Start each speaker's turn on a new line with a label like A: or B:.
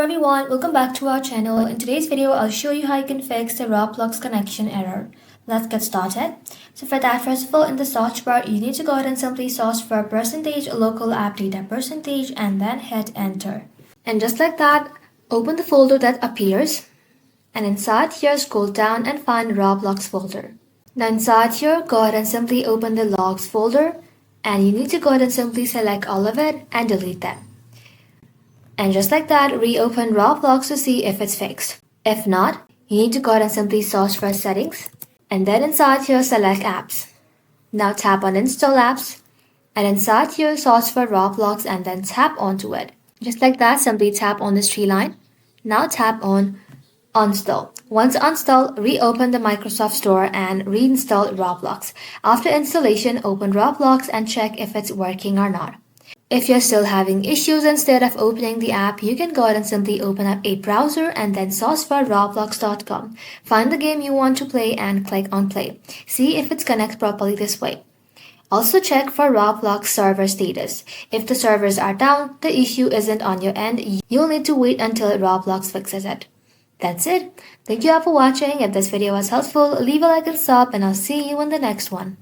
A: everyone, welcome back to our channel. In today's video, I'll show you how you can fix the Roblox connection error. Let's get started. So for that, first of all, in the search bar, you need to go ahead and simply search for percentage local app data percentage and then hit enter. And just like that, open the folder that appears. And inside here, scroll down and find Roblox folder. Now inside here, go ahead and simply open the logs folder. And you need to go ahead and simply select all of it and delete them. And just like that, reopen Roblox to see if it's fixed. If not, you need to go ahead and simply search for settings. And then inside here, select apps. Now tap on install apps. And inside here, search for Roblox and then tap onto it. Just like that, simply tap on this tree line. Now tap on uninstall. Once installed, reopen the Microsoft Store and reinstall Roblox. After installation, open Roblox and check if it's working or not. If you're still having issues, instead of opening the app, you can go ahead and simply open up a browser and then search for roblox.com. Find the game you want to play and click on play. See if it's connected properly this way. Also check for Roblox server status. If the servers are down, the issue isn't on your end. You'll need to wait until Roblox fixes it. That's it. Thank you all for watching. If this video was helpful, leave a like and sub, and I'll see you in the next one.